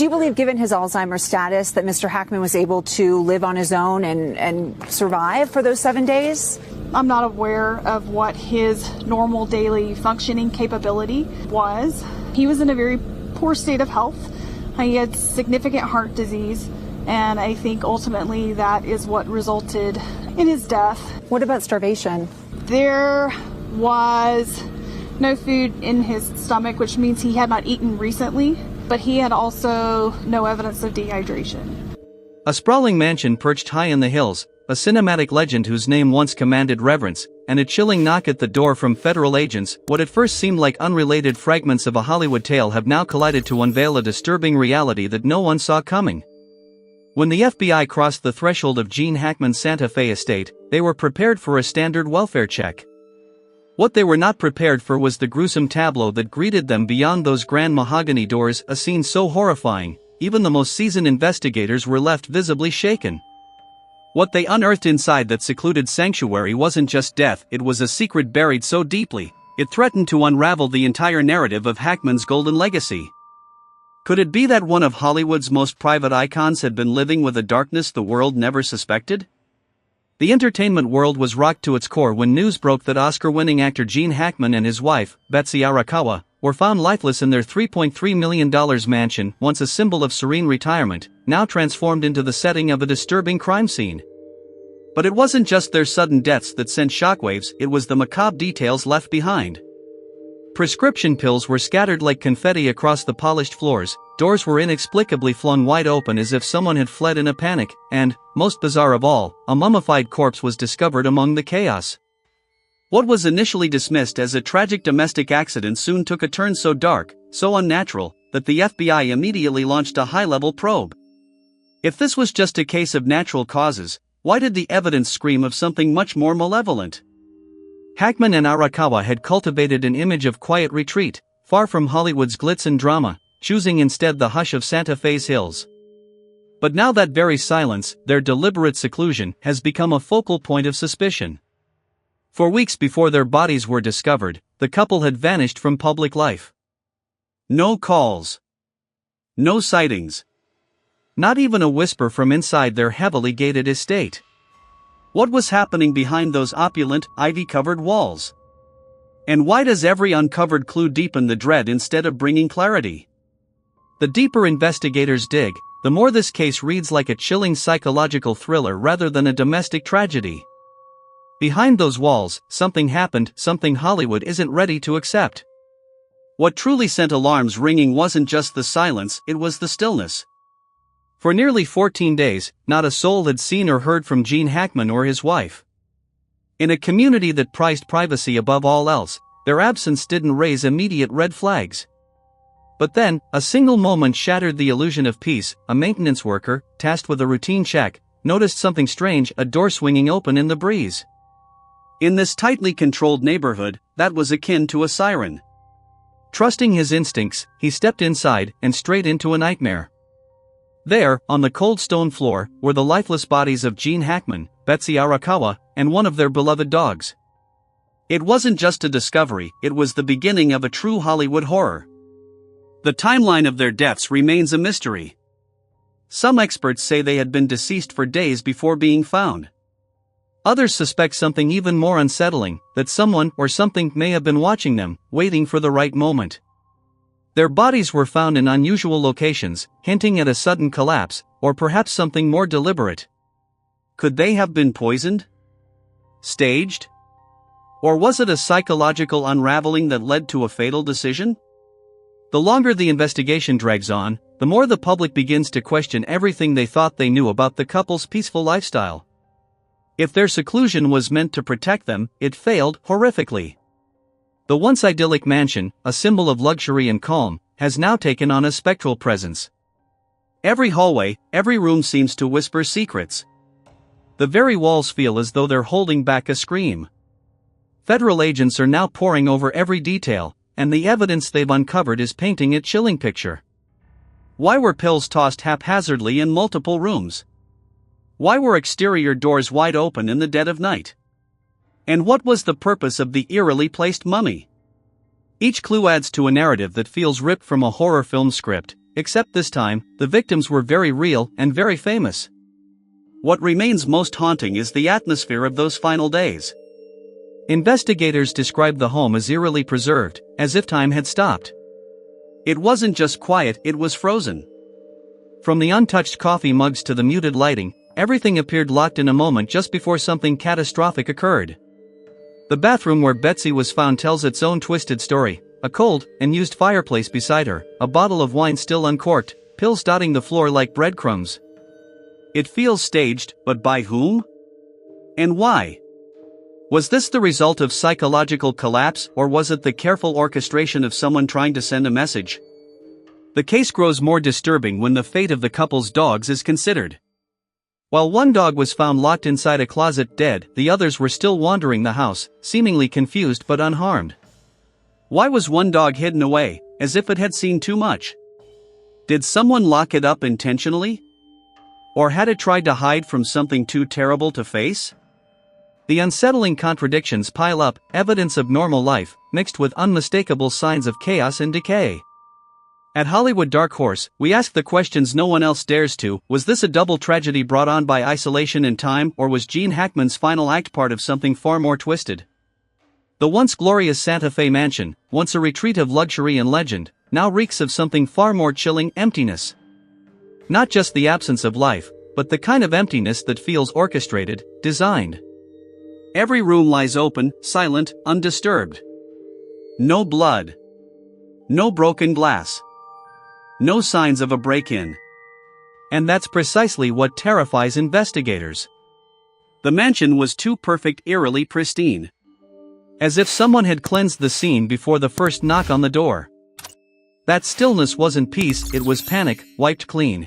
Do you believe, given his Alzheimer's status, that Mr. Hackman was able to live on his own and survive for those 7 days? I'm not aware of what his normal daily functioning capability was. He was in a very poor state of health. He had significant heart disease, and I think ultimately that is what resulted in his death. What about starvation? There was no food in his stomach, which means he had not eaten recently, but he had also no evidence of dehydration. A sprawling mansion perched high in the hills, a cinematic legend whose name once commanded reverence, and a chilling knock at the door from federal agents. What at first seemed like unrelated fragments of a Hollywood tale have now collided to unveil a disturbing reality that no one saw coming. When the FBI crossed the threshold of Gene Hackman's Santa Fe estate, they were prepared for a standard welfare check. What they were not prepared for was the gruesome tableau that greeted them beyond those grand mahogany doors, a scene so horrifying, even the most seasoned investigators were left visibly shaken. What they unearthed inside that secluded sanctuary wasn't just death, it was a secret buried so deeply, it threatened to unravel the entire narrative of Hackman's golden legacy. Could it be that one of Hollywood's most private icons had been living with a darkness the world never suspected? The entertainment world was rocked to its core when news broke that Oscar-winning actor Gene Hackman and his wife, Betsy Arakawa, were found lifeless in their $3.3 million mansion, once a symbol of serene retirement, now transformed into the setting of a disturbing crime scene. But it wasn't just their sudden deaths that sent shockwaves, it was the macabre details left behind. Prescription pills were scattered like confetti across the polished floors, doors were inexplicably flung wide open as if someone had fled in a panic, and, most bizarre of all, a mummified corpse was discovered among the chaos. What was initially dismissed as a tragic domestic accident soon took a turn so dark, so unnatural, that the FBI immediately launched a high-level probe. If this was just a case of natural causes, why did the evidence scream of something much more malevolent? Hackman and Arakawa had cultivated an image of quiet retreat, far from Hollywood's glitz and drama, choosing instead the hush of Santa Fe's hills. But now that very silence, their deliberate seclusion, has become a focal point of suspicion. For weeks before their bodies were discovered, the couple had vanished from public life. No calls. No sightings. Not even a whisper from inside their heavily gated estate. What was happening behind those opulent, ivy-covered walls? And why does every uncovered clue deepen the dread instead of bringing clarity? The deeper investigators dig, the more this case reads like a chilling psychological thriller rather than a domestic tragedy. Behind those walls, something happened, something Hollywood isn't ready to accept. What truly sent alarms ringing wasn't just the silence, it was the stillness. For nearly 14 days, not a soul had seen or heard from Gene Hackman or his wife. In a community that prized privacy above all else, their absence didn't raise immediate red flags. But then, a single moment shattered the illusion of peace. A maintenance worker, tasked with a routine check, noticed something strange, a door swinging open in the breeze. In this tightly controlled neighborhood, that was akin to a siren. Trusting his instincts, he stepped inside and straight into a nightmare. There, on the cold stone floor, were the lifeless bodies of Gene Hackman, Betsy Arakawa, and one of their beloved dogs. It wasn't just a discovery, it was the beginning of a true Hollywood horror. The timeline of their deaths remains a mystery. Some experts say they had been deceased for days before being found. Others suspect something even more unsettling, that someone or something may have been watching them, waiting for the right moment. Their bodies were found in unusual locations, hinting at a sudden collapse, or perhaps something more deliberate. Could they have been poisoned? Staged? Or was it a psychological unraveling that led to a fatal decision? The longer the investigation drags on, the more the public begins to question everything they thought they knew about the couple's peaceful lifestyle. If their seclusion was meant to protect them, it failed horrifically. The once idyllic mansion, a symbol of luxury and calm, has now taken on a spectral presence. Every hallway, every room seems to whisper secrets. The very walls feel as though they're holding back a scream. Federal agents are now poring over every detail, and the evidence they've uncovered is painting a chilling picture. Why were pills tossed haphazardly in multiple rooms? Why were exterior doors wide open in the dead of night? And what was the purpose of the eerily placed mummy? Each clue adds to a narrative that feels ripped from a horror film script, except this time, the victims were very real and very famous. What remains most haunting is the atmosphere of those final days. Investigators described the home as eerily preserved, as if time had stopped. It wasn't just quiet, it was frozen. From the untouched coffee mugs to the muted lighting, everything appeared locked in a moment just before something catastrophic occurred. The bathroom where Betsy was found tells its own twisted story: a cold and used fireplace beside her, a bottle of wine still uncorked, pills dotting the floor like breadcrumbs. It feels staged, but by whom? And why? Was this the result of psychological collapse, or was it the careful orchestration of someone trying to send a message? The case grows more disturbing when the fate of the couple's dogs is considered. While one dog was found locked inside a closet dead, the others were still wandering the house, seemingly confused but unharmed. Why was one dog hidden away, as if it had seen too much? Did someone lock it up intentionally? Or had it tried to hide from something too terrible to face? The unsettling contradictions pile up, evidence of normal life, mixed with unmistakable signs of chaos and decay. At Hollywood Dark Horse, we ask the questions no one else dares to: was this a double tragedy brought on by isolation and time, or was Gene Hackman's final act part of something far more twisted? The once glorious Santa Fe mansion, once a retreat of luxury and legend, now reeks of something far more chilling: emptiness. Not just the absence of life, but the kind of emptiness that feels orchestrated, designed. Every room lies open, silent, undisturbed. No blood. No broken glass. No signs of a break-in. And that's precisely what terrifies investigators. The mansion was too perfect, eerily pristine. As if someone had cleansed the scene before the first knock on the door. That stillness wasn't peace, it was panic, wiped clean.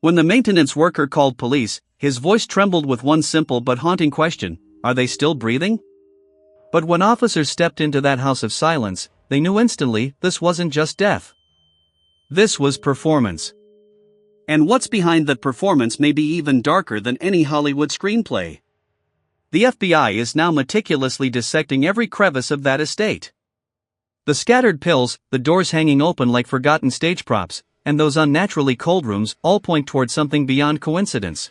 When the maintenance worker called police, his voice trembled with one simple but haunting question: are they still breathing? But when officers stepped into that house of silence, they knew instantly this wasn't just death. This was performance. And what's behind that performance may be even darker than any Hollywood screenplay. The FBI is now meticulously dissecting every crevice of that estate. The scattered pills, the doors hanging open like forgotten stage props, and those unnaturally cold rooms all point toward something beyond coincidence.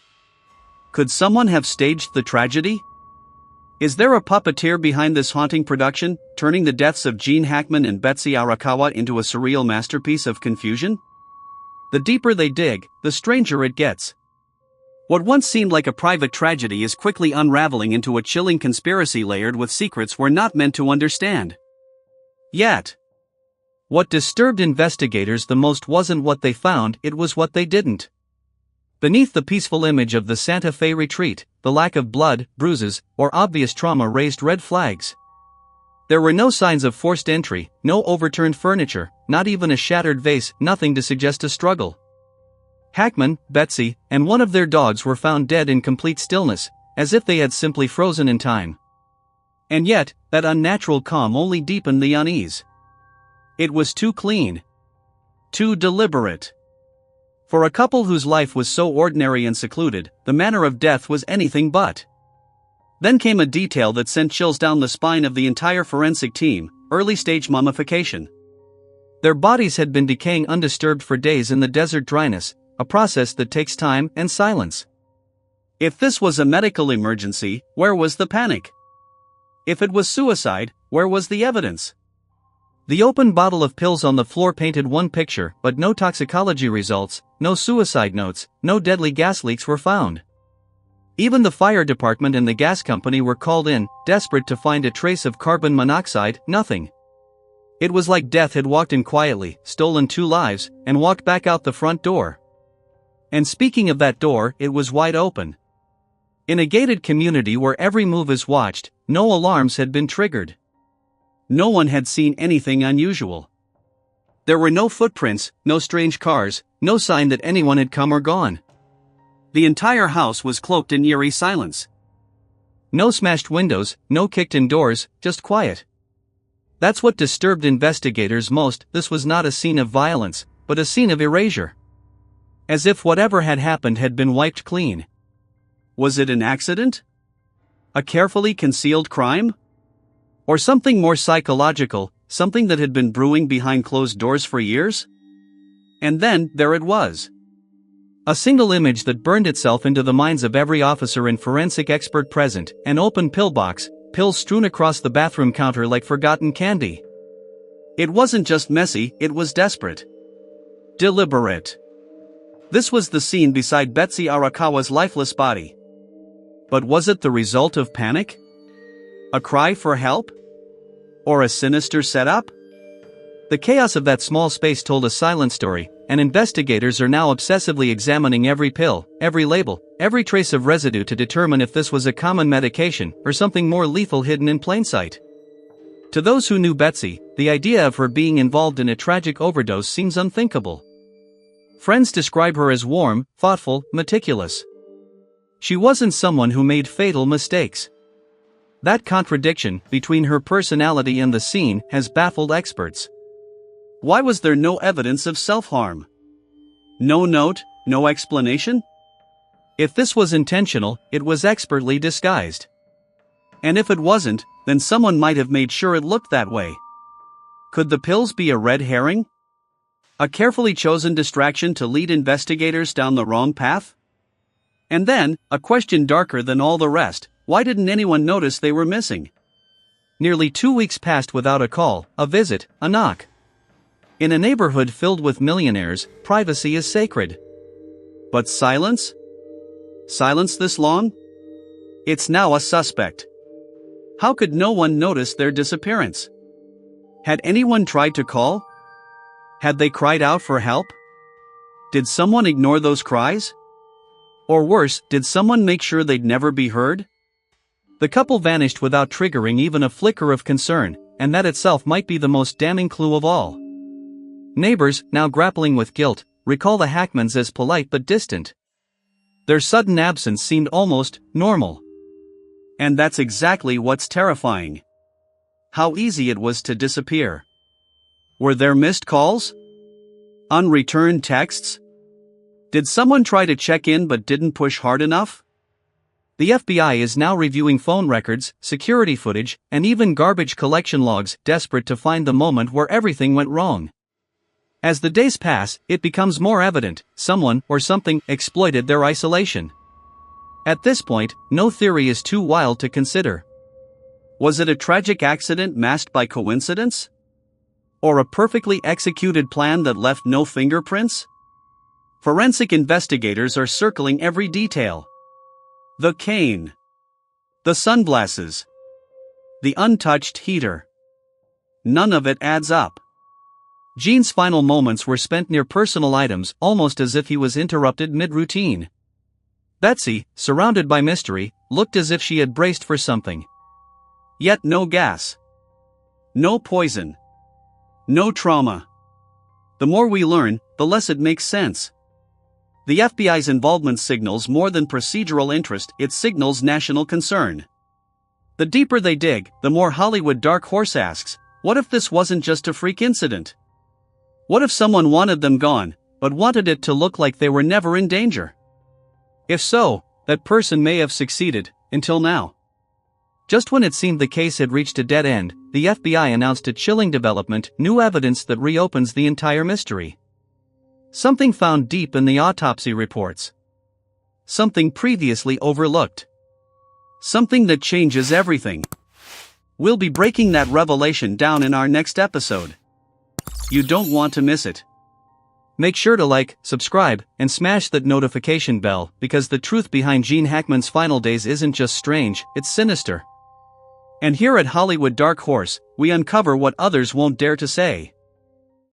Could someone have staged the tragedy? Is there a puppeteer behind this haunting production, turning the deaths of Gene Hackman and Betsy Arakawa into a surreal masterpiece of confusion? The deeper they dig, the stranger it gets. What once seemed like a private tragedy is quickly unraveling into a chilling conspiracy layered with secrets we're not meant to understand. Yet, what disturbed investigators the most wasn't what they found, it was what they didn't. Beneath the peaceful image of the Santa Fe retreat, the lack of blood, bruises, or obvious trauma raised red flags. There were no signs of forced entry, no overturned furniture, not even a shattered vase, nothing to suggest a struggle. Hackman, Betsy, and one of their dogs were found dead in complete stillness, as if they had simply frozen in time. And yet, that unnatural calm only deepened the unease. It was too clean. Too deliberate. For a couple whose life was so ordinary and secluded, the manner of death was anything but. Then came a detail that sent chills down the spine of the entire forensic team: early-stage mummification. Their bodies had been decaying undisturbed for days in the desert dryness, a process that takes time and silence. If this was a medical emergency, where was the panic? If it was suicide, where was the evidence? The open bottle of pills on the floor painted one picture, but no toxicology results, no suicide notes, no deadly gas leaks were found. Even the fire department and the gas company were called in, desperate to find a trace of carbon monoxide, nothing. It was like death had walked in quietly, stolen 2 lives, and walked back out the front door. And speaking of that door, it was wide open. In a gated community where every move is watched, no alarms had been triggered. No one had seen anything unusual. There were no footprints, no strange cars, no sign that anyone had come or gone. The entire house was cloaked in eerie silence. No smashed windows, no kicked-in doors, just quiet. That's what disturbed investigators most. This was not a scene of violence, but a scene of erasure. As if whatever had happened had been wiped clean. Was it an accident? A carefully concealed crime? Or something more psychological, something that had been brewing behind closed doors for years? And then, there it was. A single image that burned itself into the minds of every officer and forensic expert present, an open pill box, pills strewn across the bathroom counter like forgotten candy. It wasn't just messy, it was desperate. Deliberate. This was the scene beside Betsy Arakawa's lifeless body. But was it the result of panic? A cry for help? Or a sinister setup? The chaos of that small space told a silent story, and investigators are now obsessively examining every pill, every label, every trace of residue to determine if this was a common medication or something more lethal hidden in plain sight. To those who knew Betsy, the idea of her being involved in a tragic overdose seems unthinkable. Friends describe her as warm, thoughtful, meticulous. She wasn't someone who made fatal mistakes. That contradiction between her personality and the scene has baffled experts. Why was there no evidence of self-harm? No note, no explanation? If this was intentional, it was expertly disguised. And if it wasn't, then someone might have made sure it looked that way. Could the pills be a red herring? A carefully chosen distraction to lead investigators down the wrong path? And then, a question darker than all the rest, why didn't anyone notice they were missing? Nearly 2 weeks passed without a call, a visit, a knock. In a neighborhood filled with millionaires, privacy is sacred. But silence? Silence this long? It's now a suspect. How could no one notice their disappearance? Had anyone tried to call? Had they cried out for help? Did someone ignore those cries? Or worse, did someone make sure they'd never be heard? The couple vanished without triggering even a flicker of concern, and that itself might be the most damning clue of all. Neighbors, now grappling with guilt, recall the Hackmans as polite but distant. Their sudden absence seemed almost normal. And that's exactly what's terrifying. How easy it was to disappear. Were there missed calls? Unreturned texts? Did someone try to check in but didn't push hard enough? The FBI is now reviewing phone records, security footage, and even garbage collection logs, desperate to find the moment where everything went wrong. As the days pass, it becomes more evident, someone or something exploited their isolation. At this point, no theory is too wild to consider. Was it a tragic accident masked by coincidence? Or a perfectly executed plan that left no fingerprints? Forensic investigators are circling every detail. The cane. The sunglasses. The untouched heater. None of it adds up. Gene's final moments were spent near personal items, almost as if he was interrupted mid-routine. Betsy, surrounded by mystery, looked as if she had braced for something. Yet no gas. No poison. No trauma. The more we learn, the less it makes sense. The FBI's involvement signals more than procedural interest, it signals national concern. The deeper they dig, the more Hollywood Dark Horse asks, what if this wasn't just a freak incident? What if someone wanted them gone, but wanted it to look like they were never in danger? If so, that person may have succeeded, until now. Just when it seemed the case had reached a dead end, the FBI announced a chilling development, new evidence that reopens the entire mystery. Something found deep in the autopsy reports. Something previously overlooked. Something that changes everything. We'll be breaking that revelation down in our next episode. You don't want to miss it. Make sure to like, subscribe, and smash that notification bell, because the truth behind Gene Hackman's final days isn't just strange, it's sinister. And here at Hollywood Dark Horse, we uncover what others won't dare to say.